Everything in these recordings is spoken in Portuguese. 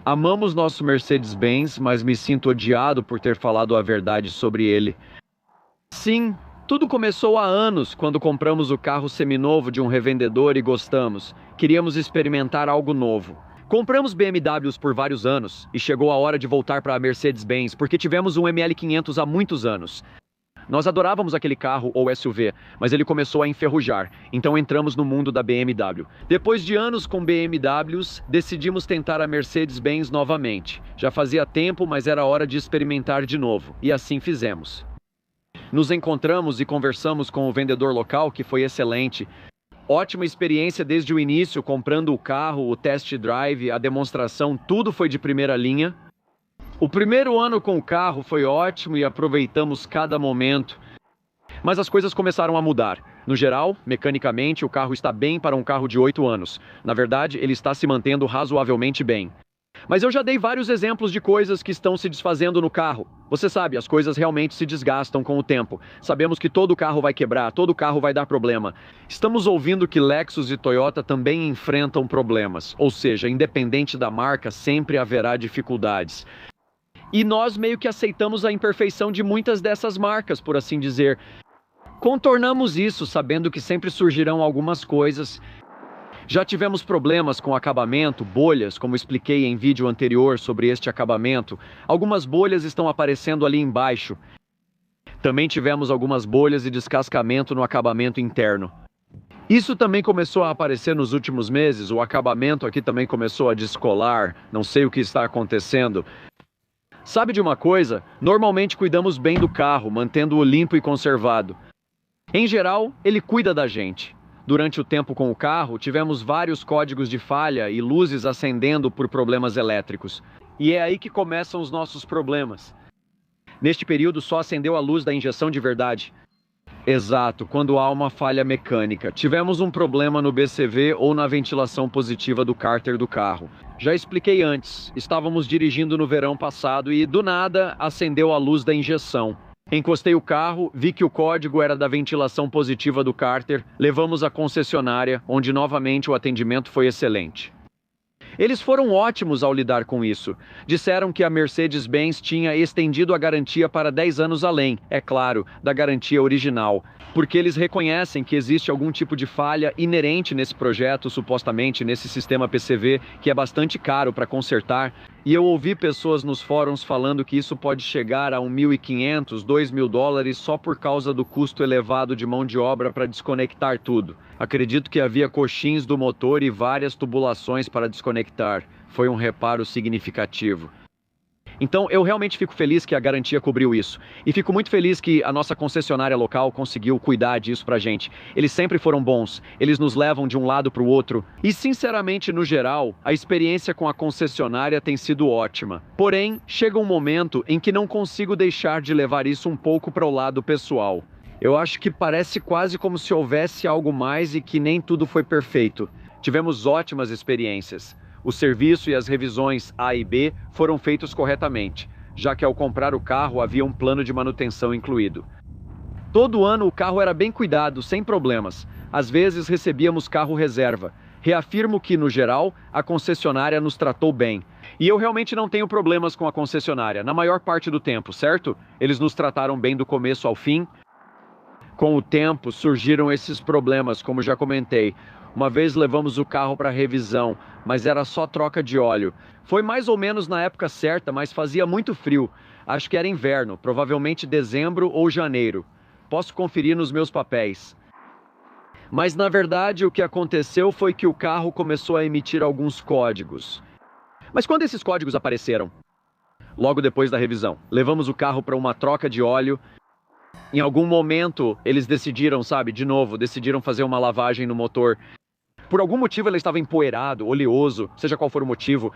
Amamos nosso Mercedes-Benz, mas me sinto odiado por ter falado a verdade sobre ele. Sim, tudo começou há anos, quando compramos o carro seminovo de um revendedor e gostamos. Queríamos experimentar algo novo. Compramos BMWs por vários anos e chegou a hora de voltar para a Mercedes-Benz, porque tivemos um ML500 há muitos anos. Nós adorávamos aquele carro ou SUV, mas ele começou a enferrujar, então entramos no mundo da BMW. Depois de anos com BMWs, decidimos tentar a Mercedes-Benz novamente. Já fazia tempo, mas era hora de experimentar de novo, e assim fizemos. Nos encontramos e conversamos com o vendedor local, que foi excelente. Ótima experiência desde o início, comprando o carro, o test drive, a demonstração, tudo foi de primeira linha. O primeiro ano com o carro foi ótimo e aproveitamos cada momento. Mas as coisas começaram a mudar. No geral, mecanicamente, o carro está bem para um carro de 8 anos. Na verdade, ele está se mantendo razoavelmente bem. Mas eu já dei vários exemplos de coisas que estão se desfazendo no carro. Você sabe, as coisas realmente se desgastam com o tempo. Sabemos que todo carro vai quebrar, todo carro vai dar problema. Estamos ouvindo que Lexus e Toyota também enfrentam problemas. Ou seja, independente da marca, sempre haverá dificuldades. E nós meio que aceitamos a imperfeição de muitas dessas marcas, por assim dizer. Contornamos isso, sabendo que sempre surgirão algumas coisas. Já tivemos problemas com acabamento, bolhas, como expliquei em vídeo anterior sobre este acabamento. Algumas bolhas estão aparecendo ali embaixo. Também tivemos algumas bolhas e descascamento no acabamento interno. Isso também começou a aparecer nos últimos meses. O acabamento aqui também começou a descolar. Não sei o que está acontecendo. Sabe de uma coisa? Normalmente cuidamos bem do carro, mantendo-o limpo e conservado. Em geral, ele cuida da gente. Durante o tempo com o carro, tivemos vários códigos de falha e luzes acendendo por problemas elétricos. E é aí que começam os nossos problemas. Neste período, só acendeu a luz da injeção de verdade. Exato, quando há uma falha mecânica. Tivemos um problema no BCV ou na ventilação positiva do cárter do carro. Já expliquei antes, estávamos dirigindo no verão passado e, do nada, acendeu a luz da injeção. Encostei o carro, vi que o código era da ventilação positiva do cárter, levamos à concessionária, onde novamente o atendimento foi excelente. Eles foram ótimos ao lidar com isso. Disseram que a Mercedes-Benz tinha estendido a garantia para 10 anos além, é claro, da garantia original, porque eles reconhecem que existe algum tipo de falha inerente nesse projeto, supostamente nesse sistema PCV, que é bastante caro para consertar. E eu ouvi pessoas nos fóruns falando que isso pode chegar a $1.500, $2.000 só por causa do custo elevado de mão de obra para desconectar tudo. Acredito que havia coxins do motor e várias tubulações para desconectar. Foi um reparo significativo. Então, eu realmente fico feliz que a garantia cobriu isso. E fico muito feliz que a nossa concessionária local conseguiu cuidar disso pra gente. Eles sempre foram bons, eles nos levam de um lado pro outro. E, sinceramente, no geral, a experiência com a concessionária tem sido ótima. Porém, chega um momento em que não consigo deixar de levar isso um pouco para o lado pessoal. Eu acho que parece quase como se houvesse algo mais e que nem tudo foi perfeito. Tivemos ótimas experiências. O serviço e as revisões A e B foram feitos corretamente, já que ao comprar o carro havia um plano de manutenção incluído. Todo ano o carro era bem cuidado, sem problemas. Às vezes recebíamos carro reserva. Reafirmo que, no geral, a concessionária nos tratou bem. E eu realmente não tenho problemas com a concessionária, na maior parte do tempo, certo? Eles nos trataram bem do começo ao fim. Com o tempo surgiram esses problemas, como já comentei. Uma vez levamos o carro para revisão, mas era só troca de óleo. Foi mais ou menos na época certa, mas fazia muito frio. Acho que era inverno, provavelmente dezembro ou janeiro. Posso conferir nos meus papéis. Mas na verdade o que aconteceu foi que o carro começou a emitir alguns códigos. Mas quando esses códigos apareceram? Logo depois da revisão. Levamos o carro para uma troca de óleo. Em algum momento eles decidiram, decidiram fazer uma lavagem no motor. Por algum motivo ele estava empoeirado, oleoso, seja qual for o motivo.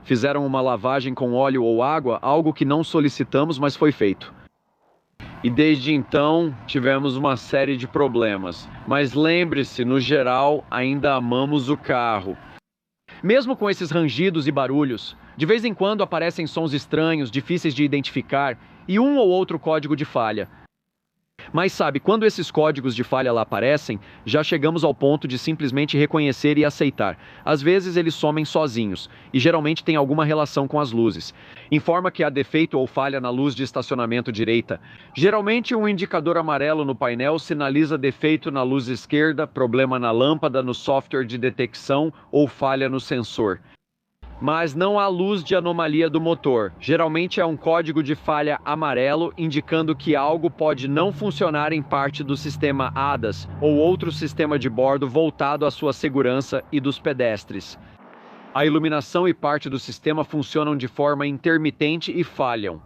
Fizeram uma lavagem com óleo ou água, algo que não solicitamos, mas foi feito. E desde então tivemos uma série de problemas. Mas lembre-se, no geral, ainda amamos o carro. Mesmo com esses rangidos e barulhos, de vez em quando aparecem sons estranhos, difíceis de identificar, e um ou outro código de falha. Mas sabe, quando esses códigos de falha lá aparecem, já chegamos ao ponto de simplesmente reconhecer e aceitar. Às vezes eles somem sozinhos, e geralmente tem alguma relação com as luzes. Informa que há defeito ou falha na luz de estacionamento direita. Geralmente um indicador amarelo no painel sinaliza defeito na luz esquerda, problema na lâmpada, no software de detecção ou falha no sensor. Mas não há luz de anomalia do motor. Geralmente é um código de falha amarelo indicando que algo pode não funcionar em parte do sistema ADAS ou outro sistema de bordo voltado à sua segurança e dos pedestres. A iluminação e parte do sistema funcionam de forma intermitente e falham.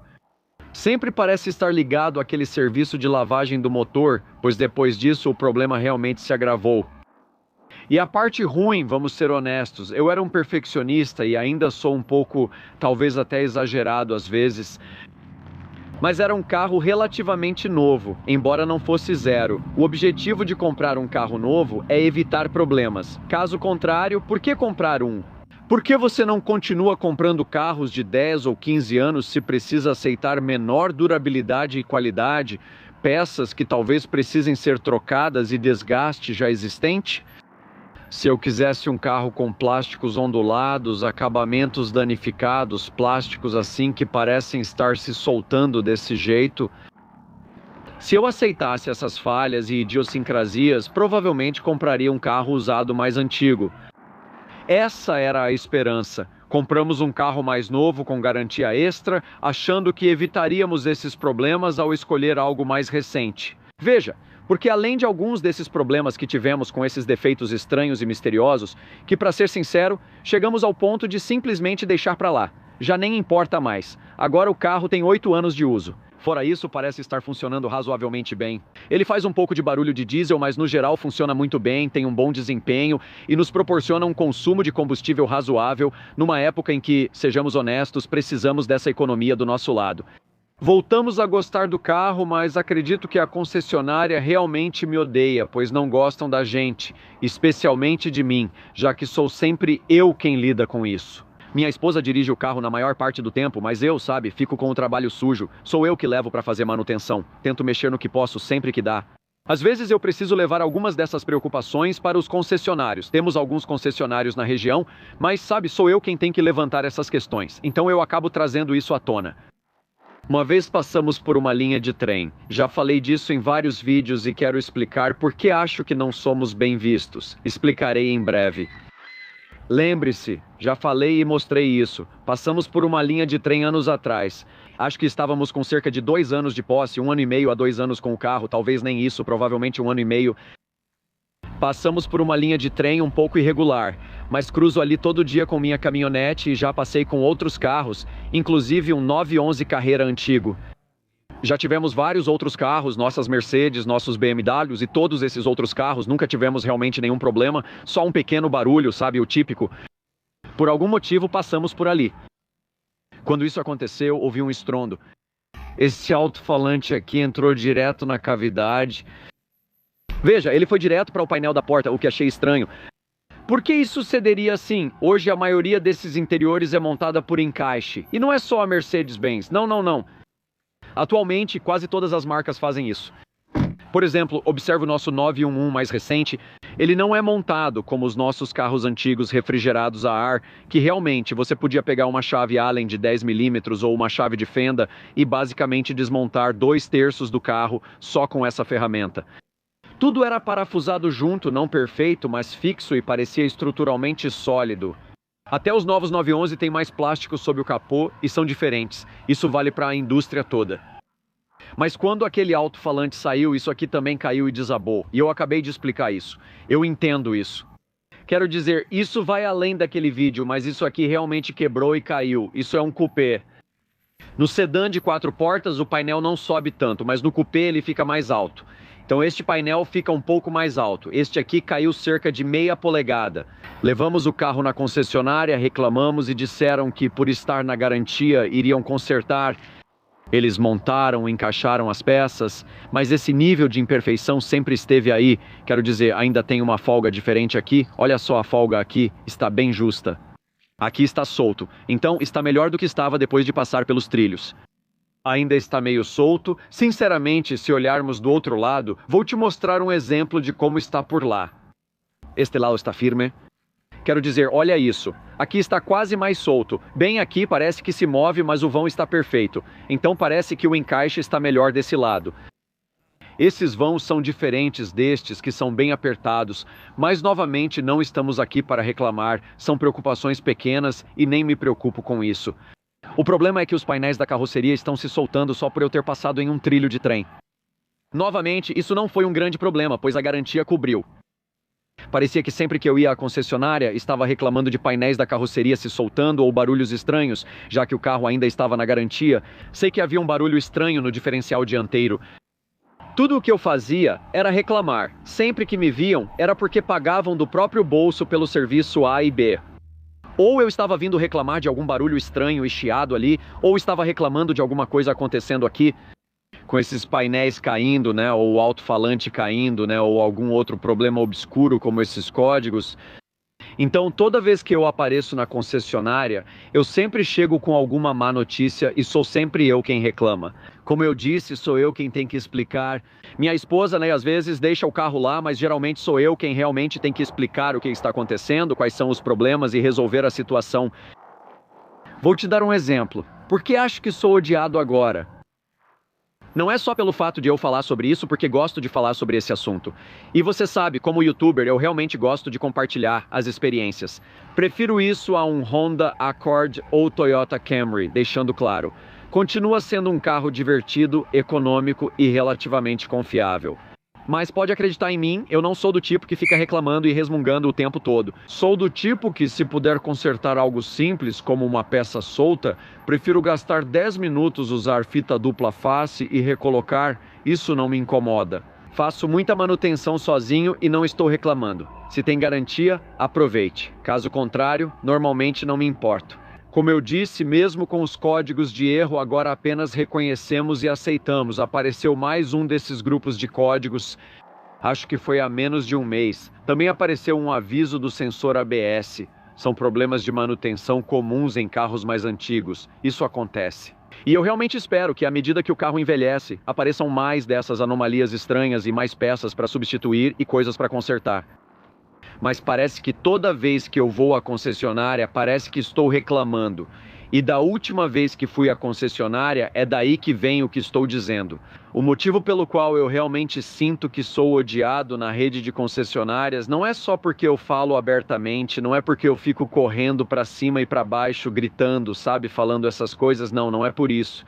Sempre parece estar ligado àquele serviço de lavagem do motor, pois depois disso o problema realmente se agravou. E a parte ruim, vamos ser honestos, eu era um perfeccionista e ainda sou um pouco, talvez até exagerado às vezes, mas era um carro relativamente novo, embora não fosse zero. O objetivo de comprar um carro novo é evitar problemas. Caso contrário, por que comprar um? Por que você não continua comprando carros de 10 ou 15 anos se precisa aceitar menor durabilidade e qualidade, peças que talvez precisem ser trocadas e desgaste já existente? Se eu quisesse um carro com plásticos ondulados, acabamentos danificados, plásticos assim que parecem estar se soltando desse jeito, se eu aceitasse essas falhas e idiosincrasias, provavelmente compraria um carro usado mais antigo. Essa era a esperança. Compramos um carro mais novo com garantia extra, achando que evitaríamos esses problemas ao escolher algo mais recente. Veja, porque além de alguns desses problemas que tivemos com esses defeitos estranhos e misteriosos, que para ser sincero, chegamos ao ponto de simplesmente deixar para lá. Já nem importa mais. Agora o carro tem 8 anos de uso. Fora isso, parece estar funcionando razoavelmente bem. Ele faz um pouco de barulho de diesel, mas no geral funciona muito bem, tem um bom desempenho e nos proporciona um consumo de combustível razoável numa época em que, sejamos honestos, precisamos dessa economia do nosso lado. Voltamos a gostar do carro, mas acredito que a concessionária realmente me odeia, pois não gostam da gente, especialmente de mim, já que sou sempre eu quem lida com isso. Minha esposa dirige o carro na maior parte do tempo, mas eu, sabe, fico com o trabalho sujo. Sou eu que levo para fazer manutenção. Tento mexer no que posso sempre que dá. Às vezes eu preciso levar algumas dessas preocupações para os concessionários. Temos alguns concessionários na região, mas, sabe, sou eu quem tem que levantar essas questões. Então eu acabo trazendo isso à tona. Uma vez passamos por uma linha de trem. Já falei disso em vários vídeos e quero explicar por que acho que não somos bem vistos. Explicarei em breve. Lembre-se, já falei e mostrei isso. Passamos por uma linha de trem anos atrás. Acho que estávamos com cerca de 2 anos de posse, 1 ano e meio a 2 anos com o carro, talvez nem isso, provavelmente 1 ano e meio. Passamos por uma linha de trem um pouco irregular, mas cruzo ali todo dia com minha caminhonete e já passei com outros carros, inclusive um 911 Carrera antigo. Já tivemos vários outros carros, nossas Mercedes, nossos BMWs e todos esses outros carros, nunca tivemos realmente nenhum problema, só um pequeno barulho, sabe, o típico. Por algum motivo passamos por ali. Quando isso aconteceu, ouvi um estrondo. Esse alto-falante aqui entrou direto na cavidade. Veja, ele foi direto para o painel da porta, o que achei estranho. Por que isso sucederia assim? Hoje a maioria desses interiores é montada por encaixe. E não é só a Mercedes-Benz, não. Atualmente, quase todas as marcas fazem isso. Por exemplo, observe o nosso 911 mais recente. Ele não é montado como os nossos carros antigos refrigerados a ar, que realmente você podia pegar uma chave Allen de 10 milímetros ou uma chave de fenda e basicamente desmontar 2/3 do carro só com essa ferramenta. Tudo era parafusado junto, não perfeito, mas fixo e parecia estruturalmente sólido. Até os novos 911 têm mais plástico sob o capô e são diferentes. Isso vale para a indústria toda. Mas quando aquele alto-falante saiu, isso aqui também caiu e desabou. E eu acabei de explicar isso. Eu entendo isso. Quero dizer, isso vai além daquele vídeo, mas isso aqui realmente quebrou e caiu. Isso é um coupé. No sedã de 4 portas, o painel não sobe tanto, mas no coupé ele fica mais alto. Então este painel fica um pouco mais alto. Este aqui caiu cerca de meia polegada. Levamos o carro na concessionária, reclamamos e disseram que por estar na garantia iriam consertar. Eles montaram, encaixaram as peças, mas esse nível de imperfeição sempre esteve aí. Quero dizer, ainda tem uma folga diferente aqui. Olha só a folga aqui, está bem justa. Aqui está solto, então está melhor do que estava depois de passar pelos trilhos. ainda está meio solto. Sinceramente, se olharmos do outro lado, vou te mostrar um exemplo de como está por lá. Este lado está firme. Quero dizer, olha isso. Aqui está quase mais solto. Bem aqui parece que se move, mas o vão está perfeito. Então parece que o encaixe está melhor desse lado. Esses vãos são diferentes destes, que são bem apertados, mas novamente não estamos aqui para reclamar, são preocupações pequenas e nem me preocupo com isso. O problema é que os painéis da carroceria estão se soltando só por eu ter passado em um trilho de trem. Novamente, isso não foi um grande problema, pois a garantia cobriu. Parecia que sempre que eu ia à concessionária, estava reclamando de painéis da carroceria se soltando ou barulhos estranhos, já que o carro ainda estava na garantia. Sei que havia um barulho estranho no diferencial dianteiro. Tudo o que eu fazia era reclamar. Sempre que me viam, era porque pagavam do próprio bolso pelo serviço A e B. Ou eu estava vindo reclamar de algum barulho estranho e chiado ali, ou estava reclamando de alguma coisa acontecendo aqui, com esses painéis caindo, né, ou o alto-falante caindo, né, ou algum outro problema obscuro como esses códigos. Então, toda vez que eu apareço na concessionária, eu sempre chego com alguma má notícia e sou sempre eu quem reclama. Como eu disse, sou eu quem tem que explicar. Minha esposa, né, às vezes deixa o carro lá, mas geralmente sou eu quem realmente tem que explicar o que está acontecendo, quais são os problemas e resolver a situação. Vou te dar um exemplo. Por que acho que sou odiado agora? Não é só pelo fato de eu falar sobre isso, porque gosto de falar sobre esse assunto. E você sabe, como youtuber, eu realmente gosto de compartilhar as experiências. Prefiro isso a um Honda Accord ou Toyota Camry, deixando claro. Continua sendo um carro divertido, econômico e relativamente confiável. Mas pode acreditar em mim, eu não sou do tipo que fica reclamando e resmungando o tempo todo. Sou do tipo que, se puder consertar algo simples, como uma peça solta, prefiro gastar 10 minutos usar fita dupla face e recolocar, isso não me incomoda. Faço muita manutenção sozinho e não estou reclamando. Se tem garantia, aproveite. Caso contrário, normalmente não me importo. Como eu disse, mesmo com os códigos de erro, agora apenas reconhecemos e aceitamos. Apareceu mais um desses grupos de códigos, acho que foi há menos de um mês. Também apareceu um aviso do sensor ABS. São problemas de manutenção comuns em carros mais antigos. Isso acontece. E eu realmente espero que, à medida que o carro envelhece, apareçam mais dessas anomalias estranhas e mais peças para substituir e coisas para consertar. Mas parece que toda vez que eu vou à concessionária, parece que estou reclamando. E da última vez que fui à concessionária, é daí que vem o que estou dizendo. O motivo pelo qual eu realmente sinto que sou odiado na rede de concessionárias não é só porque eu falo abertamente, não é porque eu fico correndo para cima e para baixo, gritando, sabe, falando essas coisas, não é por isso.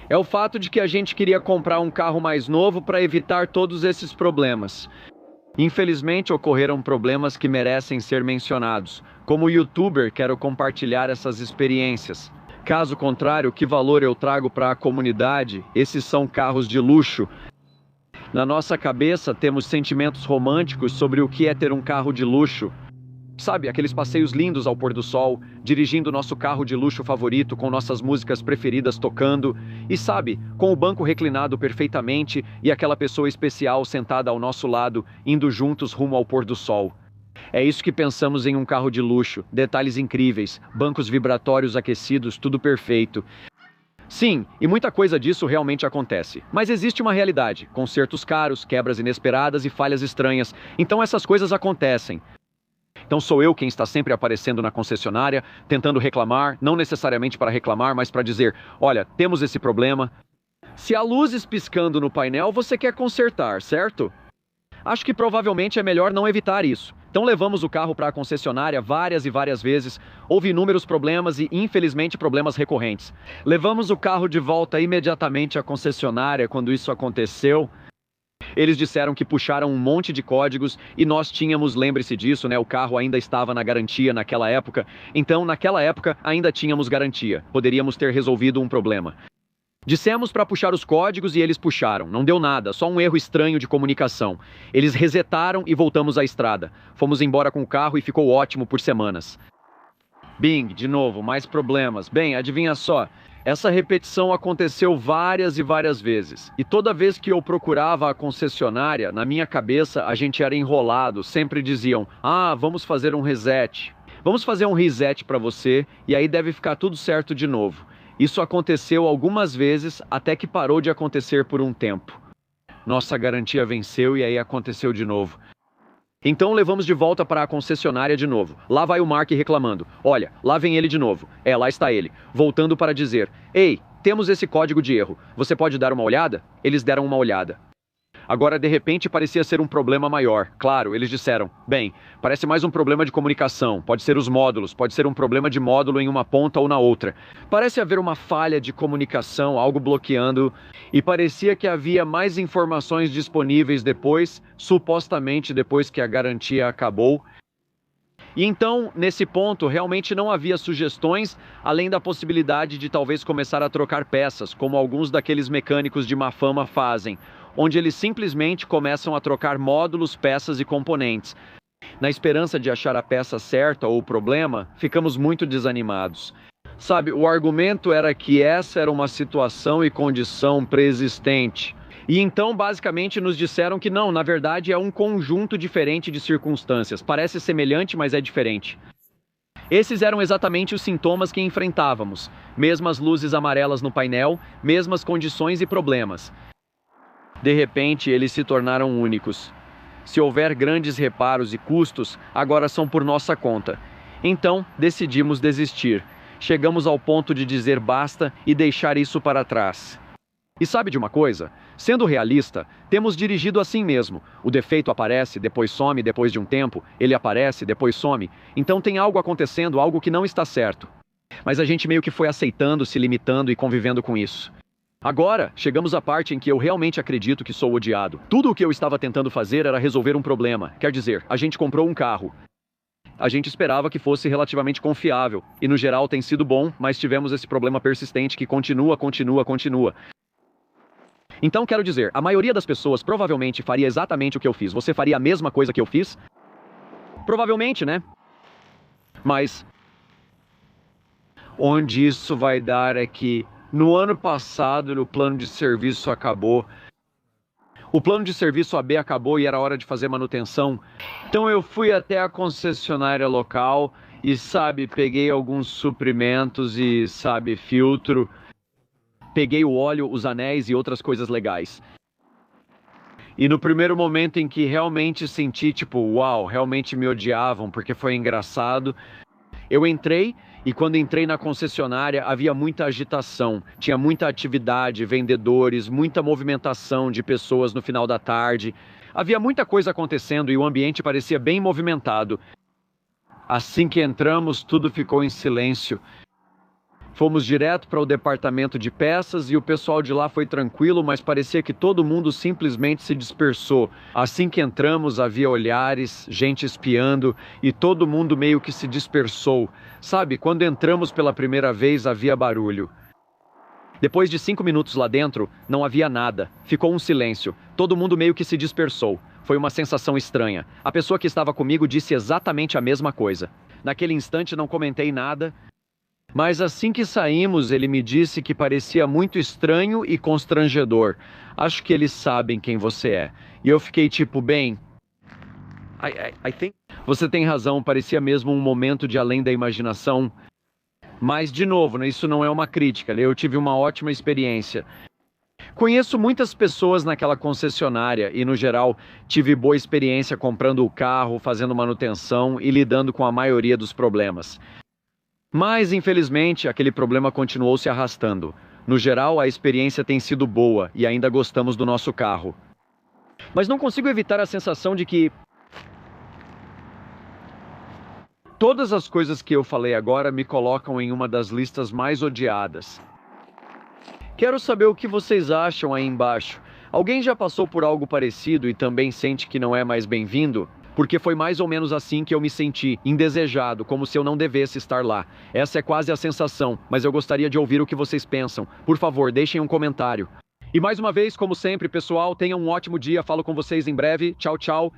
É o fato de que a gente queria comprar um carro mais novo para evitar todos esses problemas. Infelizmente, ocorreram problemas que merecem ser mencionados. Como youtuber, quero compartilhar essas experiências. Caso contrário, que valor eu trago para a comunidade? Esses são carros de luxo. Na nossa cabeça, temos sentimentos românticos sobre o que é ter um carro de luxo. Sabe, aqueles passeios lindos ao pôr do sol, dirigindo nosso carro de luxo favorito com nossas músicas preferidas tocando, e sabe, com o banco reclinado perfeitamente e aquela pessoa especial sentada ao nosso lado, indo juntos rumo ao pôr do sol. É isso que pensamos em um carro de luxo, detalhes incríveis, bancos vibratórios aquecidos, tudo perfeito. Sim, e muita coisa disso realmente acontece. Mas existe uma realidade, consertos caros, quebras inesperadas e falhas estranhas, então essas coisas acontecem. Então sou eu quem está sempre aparecendo na concessionária, tentando reclamar, não necessariamente para reclamar, mas para dizer, olha, temos esse problema. Se há luzes piscando no painel, você quer consertar, certo? Acho que provavelmente é melhor não evitar isso. Então levamos o carro para a concessionária várias e várias vezes, houve inúmeros problemas e, infelizmente, problemas recorrentes. Levamos o carro de volta imediatamente à concessionária quando isso aconteceu. Eles disseram que puxaram um monte de códigos e nós tínhamos, lembre-se disso, né? O carro ainda estava na garantia naquela época. Então, naquela época, ainda tínhamos garantia. Poderíamos ter resolvido um problema. Dissemos para puxar os códigos e eles puxaram. Não deu nada, só um erro estranho de comunicação. Eles resetaram e voltamos à estrada. Fomos embora com o carro e ficou ótimo por semanas. Bing, de novo, mais problemas. Bem, adivinha só. Essa repetição aconteceu várias e várias vezes. E toda vez que eu procurava a concessionária, na minha cabeça a gente era enrolado. Sempre diziam, vamos fazer um reset. Vamos fazer um reset para você e aí deve ficar tudo certo de novo. Isso aconteceu algumas vezes até que parou de acontecer por um tempo. Nossa garantia venceu e aí aconteceu de novo. Então levamos de volta para a concessionária de novo. Lá vai o Mark reclamando. Olha, lá vem ele de novo. Lá está ele. Voltando para dizer: Ei, temos esse código de erro. Você pode dar uma olhada? Eles deram uma olhada. Agora, de repente, parecia ser um problema maior. Claro, eles disseram: bem, parece mais um problema de comunicação. Pode ser os módulos, pode ser um problema de módulo em uma ponta ou na outra. Parece haver uma falha de comunicação, algo bloqueando. E parecia que havia mais informações disponíveis depois, supostamente depois que a garantia acabou. E então, nesse ponto, realmente não havia sugestões, além da possibilidade de talvez começar a trocar peças, como alguns daqueles mecânicos de má fama fazem, onde eles simplesmente começam a trocar módulos, peças e componentes. Na esperança de achar a peça certa ou o problema, ficamos muito desanimados. Sabe, o argumento era que essa era uma situação e condição pré-existente. E então, basicamente, nos disseram que não, na verdade, é um conjunto diferente de circunstâncias. Parece semelhante, mas é diferente. Esses eram exatamente os sintomas que enfrentávamos. Mesmas luzes amarelas no painel, mesmas condições e problemas. De repente, eles se tornaram únicos. Se houver grandes reparos e custos, agora são por nossa conta. Então, decidimos desistir. Chegamos ao ponto de dizer basta e deixar isso para trás. E sabe de uma coisa? Sendo realista, temos dirigido assim mesmo. O defeito aparece, depois some, depois de um tempo. Ele aparece, depois some. Então tem algo acontecendo, algo que não está certo. Mas a gente meio que foi aceitando, se limitando e convivendo com isso. Agora, chegamos à parte em que eu realmente acredito que sou odiado. Tudo o que eu estava tentando fazer era resolver um problema. Quer dizer, a gente comprou um carro. A gente esperava que fosse relativamente confiável. E no geral tem sido bom, mas tivemos esse problema persistente que continua. Então quero dizer, a maioria das pessoas provavelmente faria exatamente o que eu fiz. Você faria a mesma coisa que eu fiz? Provavelmente, né? Mas onde isso vai dar é que no ano passado o plano de serviço acabou. O plano de serviço AB acabou e era hora de fazer manutenção. Então eu fui até a concessionária local e, sabe, peguei alguns suprimentos e, sabe, filtro. Peguei o óleo, os anéis e outras coisas legais. E no primeiro momento em que realmente senti, tipo, uau, realmente me odiavam porque foi engraçado, eu entrei e quando entrei na concessionária havia muita agitação, tinha muita atividade, vendedores, muita movimentação de pessoas no final da tarde. Havia muita coisa acontecendo e o ambiente parecia bem movimentado. Assim que entramos, tudo ficou em silêncio. Fomos direto para o departamento de peças e o pessoal de lá foi tranquilo, mas parecia que todo mundo simplesmente se dispersou. Assim que entramos, havia olhares, gente espiando e todo mundo meio que se dispersou. Sabe, quando entramos pela primeira vez, havia barulho. Depois de 5 minutos lá dentro, não havia nada. Ficou um silêncio. Todo mundo meio que se dispersou. Foi uma sensação estranha. A pessoa que estava comigo disse exatamente a mesma coisa. Naquele instante não comentei nada. Mas assim que saímos, ele me disse que parecia muito estranho e constrangedor. Acho que eles sabem quem você é. E eu fiquei tipo, bem... I think... Você tem razão, parecia mesmo um momento de além da imaginação. Mas, de novo, isso não é uma crítica. Eu tive uma ótima experiência. Conheço muitas pessoas naquela concessionária e, no geral, tive boa experiência comprando o carro, fazendo manutenção e lidando com a maioria dos problemas. Mas, infelizmente, aquele problema continuou se arrastando. No geral, a experiência tem sido boa e ainda gostamos do nosso carro. Mas não consigo evitar a sensação de que todas as coisas que eu falei agora me colocam em uma das listas mais odiadas. Quero saber o que vocês acham aí embaixo. Alguém já passou por algo parecido e também sente que não é mais bem-vindo? Porque foi mais ou menos assim que eu me senti, indesejado, como se eu não devesse estar lá. Essa é quase a sensação, mas eu gostaria de ouvir o que vocês pensam. Por favor, deixem um comentário. E mais uma vez, como sempre, pessoal, tenham um ótimo dia. Falo com vocês em breve. Tchau, tchau.